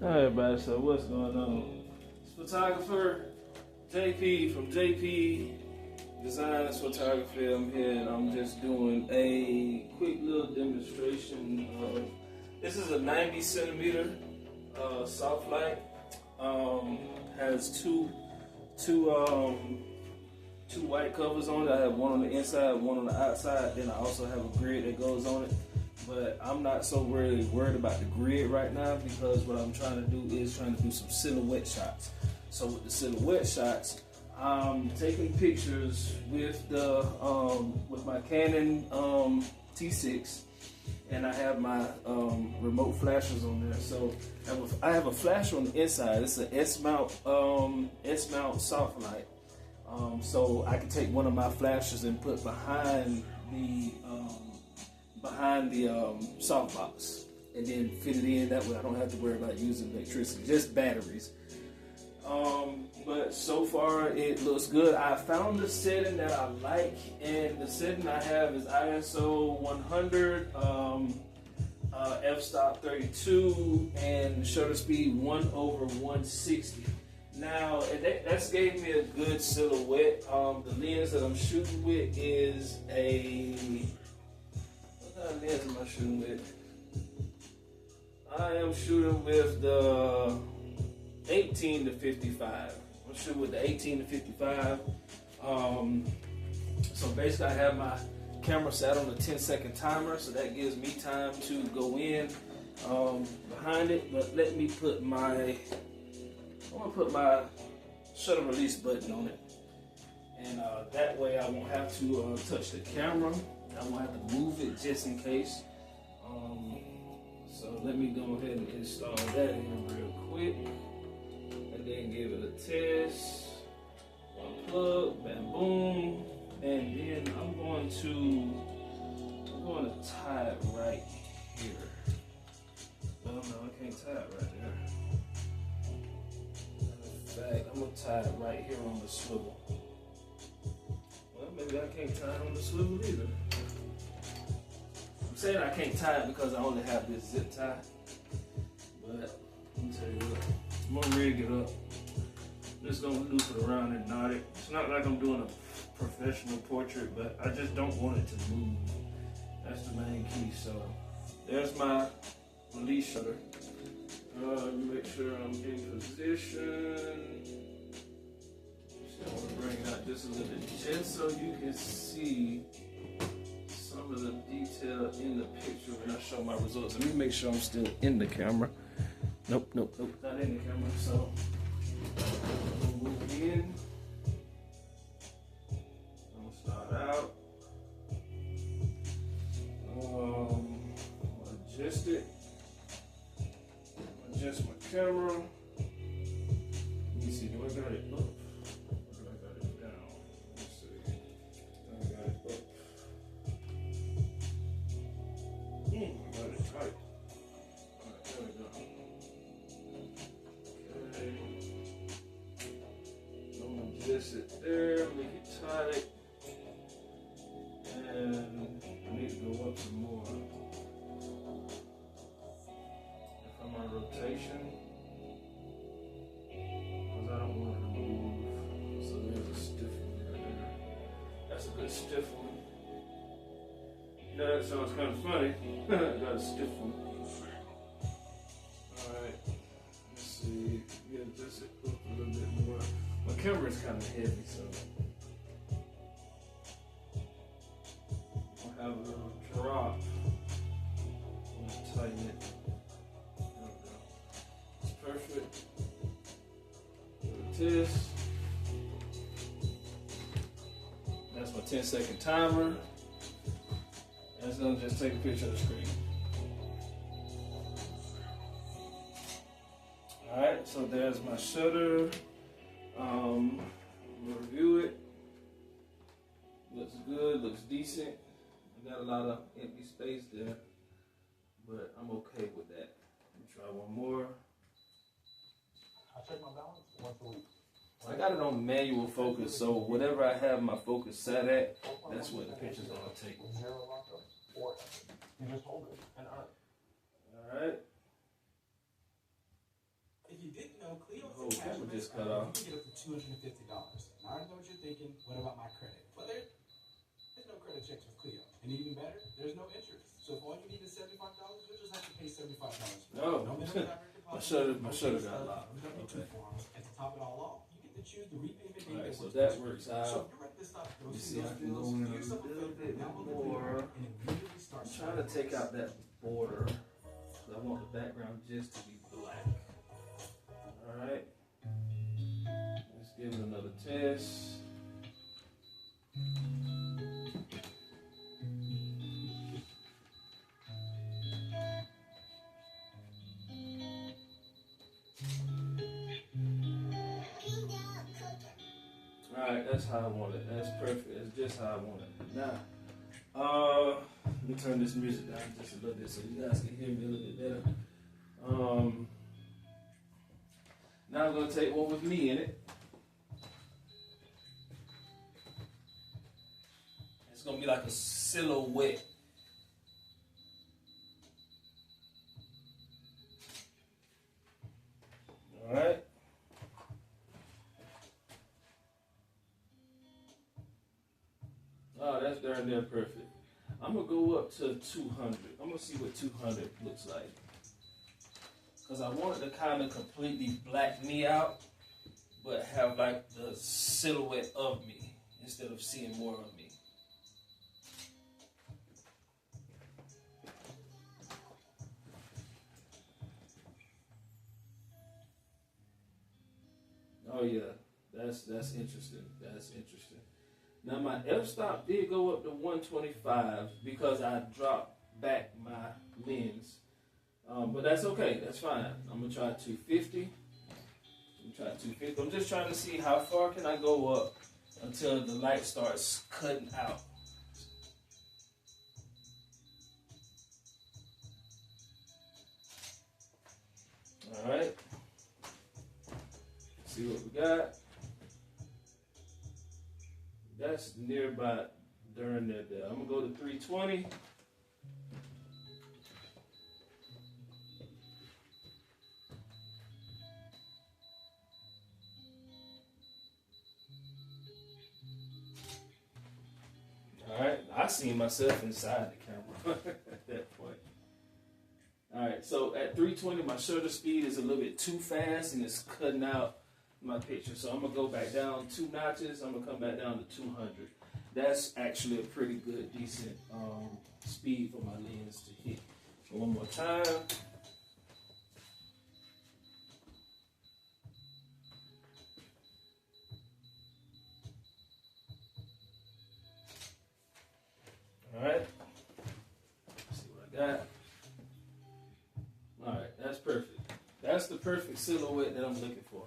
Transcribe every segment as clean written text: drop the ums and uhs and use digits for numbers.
Hi everybody, so what's going on? It's photographer JP from JP Design Photography. I'm here and I'm just doing a quick little demonstration of, this is a 90 centimeter soft light. Has two white covers on it. I have one on the inside, one on the outside. Then I also have a grid that goes on it. But I'm not so really worried about the grid right now because what I'm trying to do is trying to do some silhouette shots. So with the silhouette shots, I'm taking pictures with the with my Canon T6, and I have my remote flashers on there. So I have a flasher on the inside. It's an S-mount soft light. So I can take one of my flashers and put behind the softbox, and then fit it in. That way I don't have to worry about using electricity, just batteries. But so far it looks good. I found the setting that I like, and the setting I have is ISO 100, f-stop 32, and shutter speed 1/160. Now that's gave me a good silhouette. The lens that I'm shooting with is a, what lens am I shooting with? I am shooting with the 18 to 55. I'm shooting with the 18 to 55. So basically I have my camera set on a 10-second timer, so that gives me time to go in behind it. But let me put I want to put my shutter release button on it. And that way I won't have to touch the camera. I won't have to move it just in case. So let me go ahead and install that in real quick. And then give it a test. Unplug, bam, boom. And then I'm going to tie it right here. Oh no, I can't tie it right there. In fact, I'm going to tie it right here on the swivel. Well, maybe I can't tie it on the swivel either. I'm saying I can't tie it because I only have this zip tie. But let me tell you what, I'm gonna rig it up. I'm just gonna loop it around and knot it. It's not like I'm doing a professional portrait, but I just don't want it to move. That's the main key. So there's my release shutter. Make sure I'm in position. I want to bring out just a little bit, just so you can see some of the detail in the picture when I show my results. Let me make sure I'm still in the camera. Nope, not in the camera. So I'm gonna move in. I'm gonna start out. I'm gonna adjust it. Adjust my camera. Let me see, do I got it up? Or do I got it down? Let's see. I got it up. I got it tight. Alright, there we go. Okay. I'm gonna adjust it there, make it tight. And I need to go up some more. My rotation, because I don't want it to move. So there's a stiff one right there. That's a good stiff one. You know, that sounds kind of funny. Got a stiff one. Alright, let's see. Yeah, adjust it up a little bit more. My camera is kind of heavy, so I'll have a little drop. I'm going to tighten it. Perfect. Test. That's my 10-second timer. And it's gonna just take a picture of the screen. Alright, so there's my shutter. Review it. Looks good, looks decent. I got a lot of empty space there, but I'm okay with that. Let me try one more. I check my balance once a week. I got it on manual focus, so whatever I have my focus set at, that's what the picture's gonna take. Zero locked up. Or you just hold it and earn it. Alright. you didn't know, Clio's Oh, camera just cut off. You can get up to $250. Now I know what you're thinking. What about my credit? Well, there's no credit checks with Clio, and even better, there's no interest. So if all you need is $75, you'll just have to pay $75. No, No minimum direct deposit. my shutter got locked. Okay. And to top it all off, you get to choose the repayment date. Alright, so that works So out. if you're ready to stop Let me see, I can go in a little bit more. I'm trying to take out that border. I want the background just to be black. Alright. Let's give it another test. Alright, that's how I want it. That's perfect. That's just how I want it. Now, let me turn this music down just a little bit so you guys can hear me a little bit better. Now I'm going to take one with me in it. It's going to be like a silhouette. Alright. Oh, that's darn near perfect. I'm going to go up to 200. I'm going to see what 200 looks like. Because I want it to kind of completely black me out, but have like the silhouette of me instead of seeing more of me. Oh yeah, that's interesting. That's interesting. Now my f-stop did go up to 125 because I dropped back my lens. But that's okay, that's fine. I'm gonna try 250. I'm just trying to see how far can I go up until the light starts cutting out. Alright. See what we got. That's nearby during that there. I'm gonna go to 320. Alright, I seen myself inside the camera at that point. Alright, so at 320 my shutter speed is a little bit too fast and it's cutting out my picture. So I'm going to go back down 2 notches. I'm going to come back down to 200. That's actually a pretty good, decent speed for my lens to hit. So one more time. Alright. See what I got. Alright, that's perfect. That's the perfect silhouette that I'm looking for.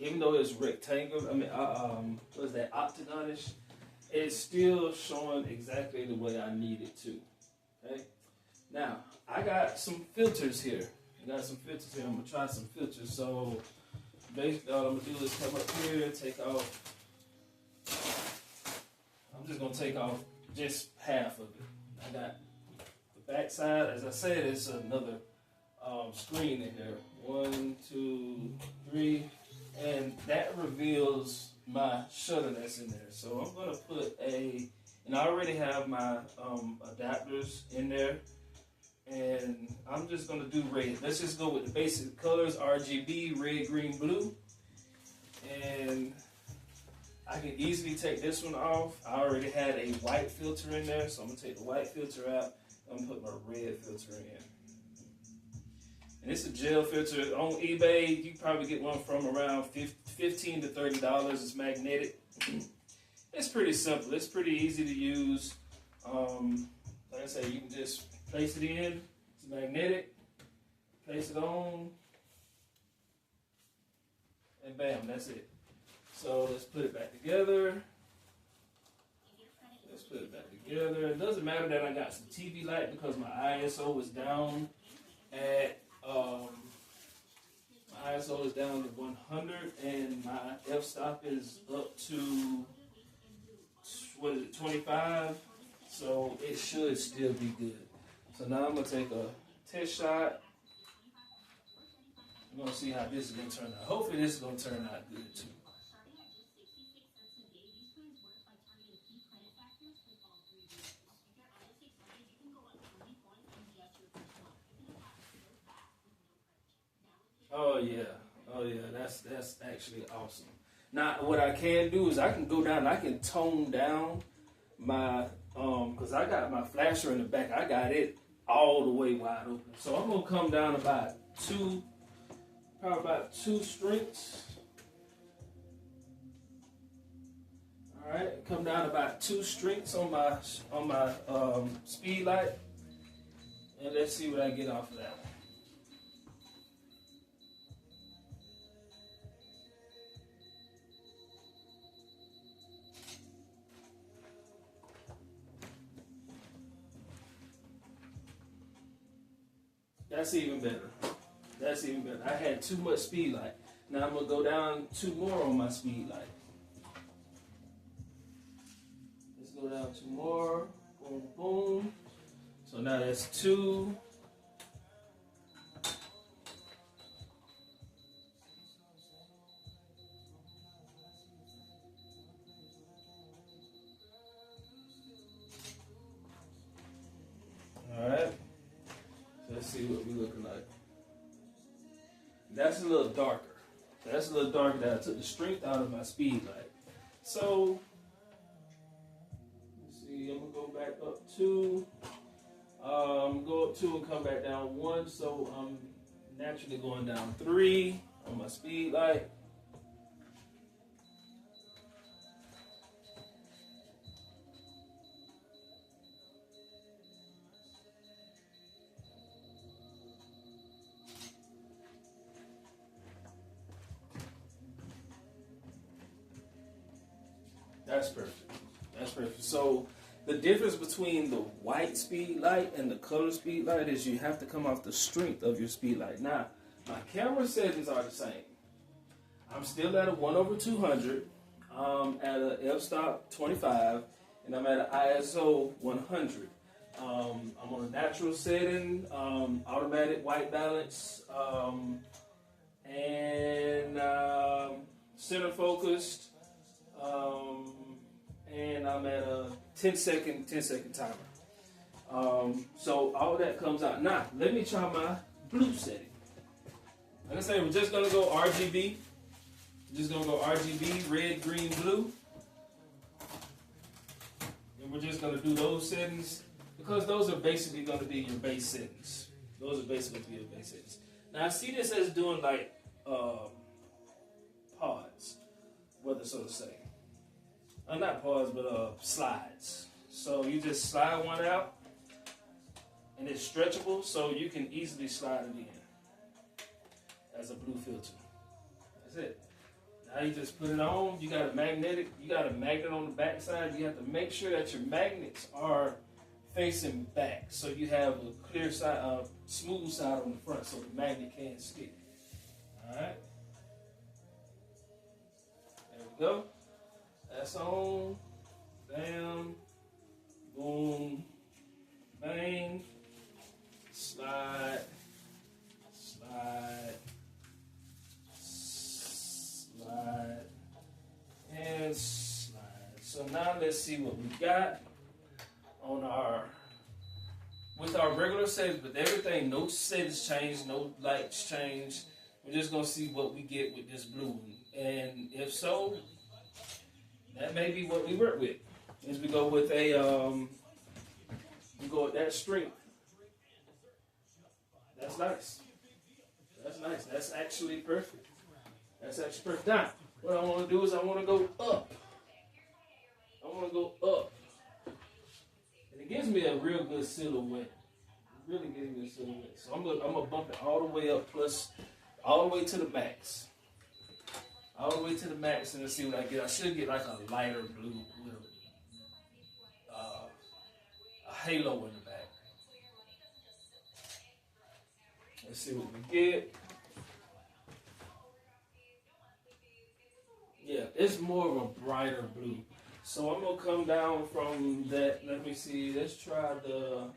Even though it's rectangular, what is that, octagonish, it's still showing exactly the way I need it to. Okay. Now I got some filters here. I'm gonna try some filters. So basically, all I'm gonna do is come up here, take off. I'm just gonna take off just half of it. I got the back side. As I said, it's another screen in here. 1, 2, 3, and that reveals my shutter that's in there. So I'm gonna put and I already have my adapters in there, and I'm just gonna do red. Let's just go with the basic colors: RGB, red, green, blue, and I can easily take this one off. I already had a white filter in there, so I'm gonna take the white filter out. I'm gonna put my red filter in. And it's a gel filter. On eBay, you can probably get one from around $15 to $30. It's magnetic. It's pretty simple. It's pretty easy to use. Like I said, you can just place it in. It's magnetic. Place it on. And bam, that's it. So let's put it back together. It doesn't matter that I got some TV light because my ISO is down at my ISO is down to 100 and my f-stop is up to 25, so it should still be good. So now I'm gonna take a test shot We're gonna see how this is gonna turn out. Hopefully this is gonna turn out good too. Oh yeah, that's actually awesome. Now what I can do is I can go down, I can tone down my because I got my flasher in the back. I got it all the way wide open. So I'm gonna come down about probably about 2 strengths. All right, come down about 2 strengths on my speed light, and let's see what I get off of that. That's even better. That's even better. I had too much speed light. Now I'm gonna go down 2 more on my speed light. Let's go down 2 more. Boom, boom. So now that's 2. All right. Let's see what we're looking like. That's a little darker. That's a little darker. That I took the strength out of my speed light. So, let's see. I'm gonna go back up 2. Go up 2 and come back down 1. So I'm naturally going down 3 on my speed light. That's perfect. That's perfect. So the difference between the white speed light and the color speed light is you have to come off the strength of your speed light. Now, my camera settings are the same. I'm still at a 1/200, at a f-stop 25, and I'm at an ISO 100. I'm on a natural setting, automatic white balance, and center focused. And I'm at a 10 second timer. So all that comes out. Now, let me try my blue setting. Like I say, we're just gonna go RGB. Just gonna go RGB, red, green, blue. And we're just gonna do those settings because those are basically gonna be your base settings. Those are basically gonna be your base settings. Now I see this as doing like pods, whether so to say. Not pause, but slides. So you just slide one out, and it's stretchable, so you can easily slide it in as a blue filter. That's it. Now you just put it on. You got a magnet on the back side. You have to make sure that your magnets are facing back, so you have a clear side, smooth side on the front, so the magnet can't stick. All right. There we go. That's on, bam, boom, bang, slide, slide, slide, and slide. So now let's see what we got on with our regular settings, with everything, no settings change, no lights change. We're just gonna see what we get with this blue one. And if so, that may be what we work with. Is we go with we go with that strength. That's nice. That's nice. That's actually perfect. That's actually perfect. Now, what I want to do is I want to go up. I want to go up. And it gives me a real good silhouette. It really gives me a silhouette. So I'm gonna bump it all the way up, plus all the way to the max. All the way to the max, and let's see what I get. I should get like a lighter blue with a halo in the back. Let's see what we get. Yeah, it's more of a brighter blue. So I'm gonna come down from that. Let me see. Let's try the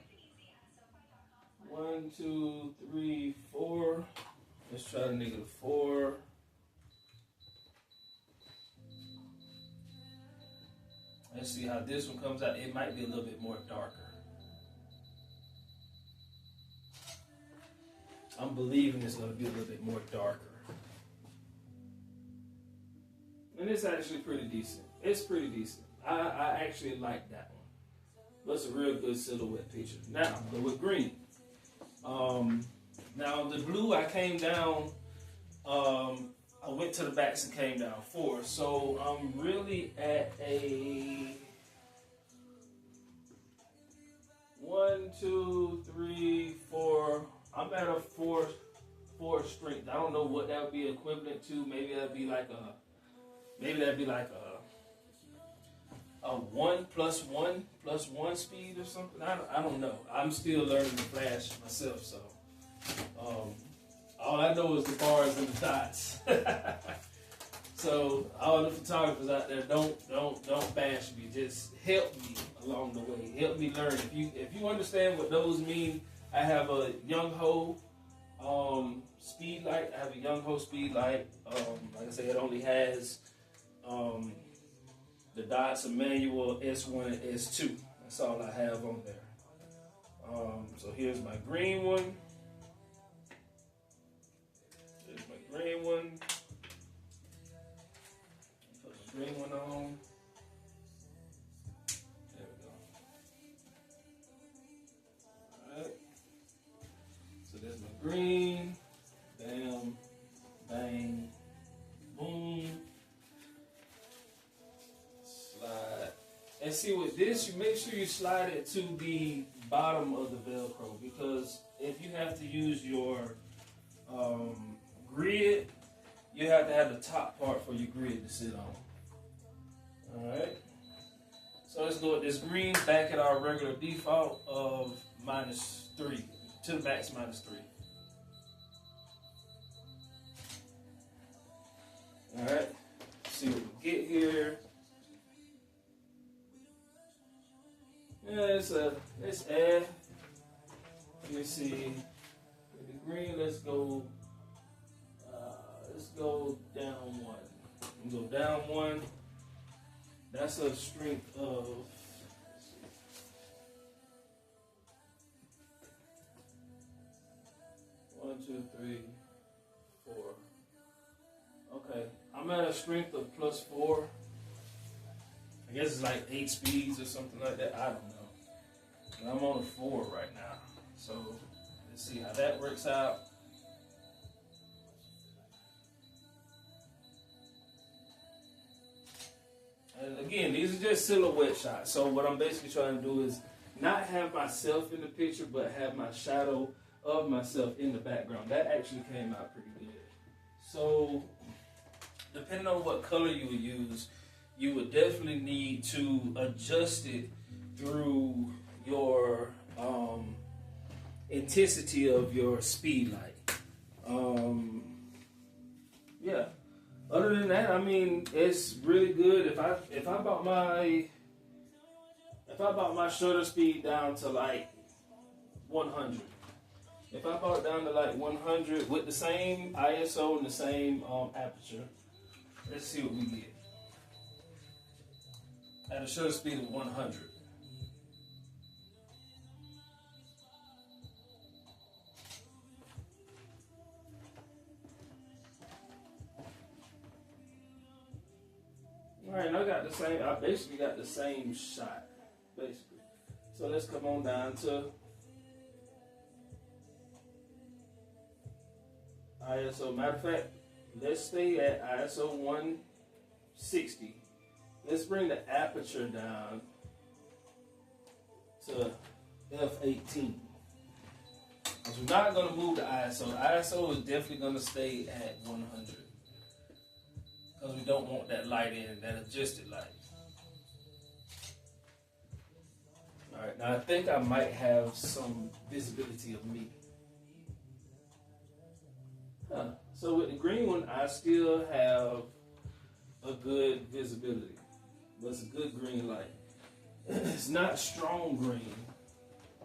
1, 2, 3, 4. Let's try start at -4. Let's see how this one comes out. It might be a little bit more darker. I'm believing it's going to be a little bit more darker. And it's actually pretty decent. It's pretty decent. I actually like that one. That's a real good silhouette picture. Now, with green. Now, the blue, I came down, I went to the backs and came down 4. So, I'm really at a 1, 2, 3, 4. I'm at a 4 strength. I don't know what that would be equivalent to. Maybe that'd be like a 1 plus 1 speed or something. I don't know. I'm still learning to flash myself, so all I know is the bars and the dots. So all the photographers out there, don't bash me. Just help me along the way. Help me learn. If you understand what those mean, I have a Yungho speedlight. I have a Yungho speedlight. Like I said, it only has the dots, a manual, S1 and S2. That's all I have on there. So here's my green one. Here's my green one. Put the green one on. There we go. Alright. So there's my green. Bam. Bang. Boom. Slide. And see, with this, you make sure you slide it to the bottom of the Velcro, because if you have to use your grid, you have to have the top part for your grid to sit on. Alright. So let's go with this green back at our regular default of -3 to the max -3. Alright. See what we get here. Yeah, it's air. Let me see. With the green, let's go down 1. Go down 1. That's a strength of, one, 2, 3, 4. Okay, I'm at a strength of +4. I guess it's like 8 speeds or something like that. I don't know. But I'm on a 4 right now. So let's see how that works out. And again, these are just silhouette shots. So what I'm basically trying to do is not have myself in the picture, but have my shadow of myself in the background. That actually came out pretty good. So depending on what color you would use, you would definitely need to adjust it through your intensity of your speed light. Yeah. Other than that, I mean, it's really good. If I brought my shutter speed down to like 100, if I brought it down to like 100 with the same ISO and the same aperture, let's see what we get. At a shutter speed of 100. Alright, I basically got the same shot, basically. So let's come on down to ISO. Matter of fact, let's stay at ISO 160. Let's bring the aperture down to f18. Because we're not going to move the ISO. The ISO is definitely going to stay at 100. Because we don't want that light in, that adjusted light. Alright, now I think I might have some visibility of me. So with the green one, I still have a good visibility. But it's a good green light. It's not strong green,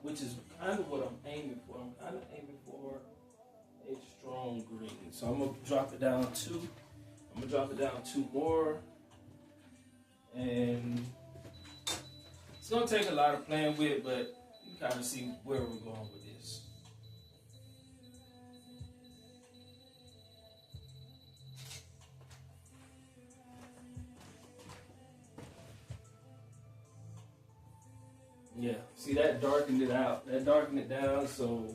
which is kind of what I'm aiming for. I'm kind of aiming for a strong on green. So I'm gonna drop it down 2. I'm gonna drop it down 2 more. And it's gonna take a lot of playing with, but you kind of see where we're going with this. Yeah, see that darkened it out. That darkened it down, so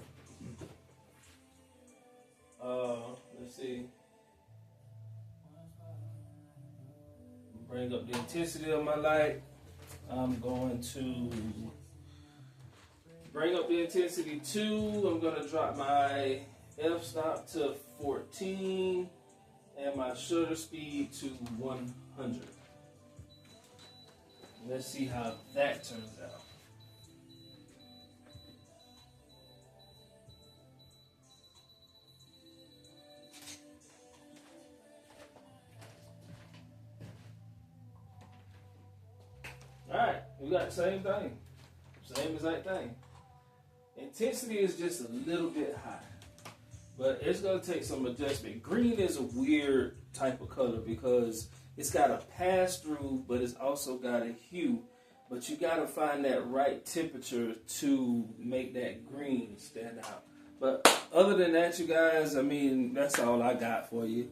let's see. Bring up the intensity of my light. I'm going to bring up the intensity 2. I'm going to drop my f-stop to 14 and my shutter speed to 100. Let's see how that turns out. Alright, we got the same thing. Same exact thing. Intensity is just a little bit high, but it's going to take some adjustment. Green is a weird type of color because it's got a pass through, but it's also got a hue. But you got to find that right temperature to make that green stand out. But other than that, you guys, I mean, that's all I got for you.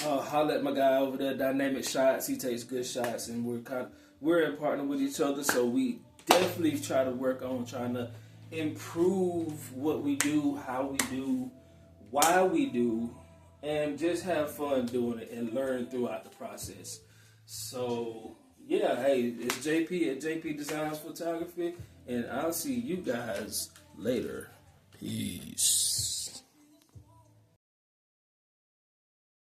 Holler at my guy over there, Dynamic Shots. He takes good shots, and we're in partner with each other, so we definitely try to work on trying to improve what we do, how we do, why we do, and just have fun doing it and learn throughout the process. So yeah, hey, it's JP at JP Designs Photography, and I'll see you guys later. Peace.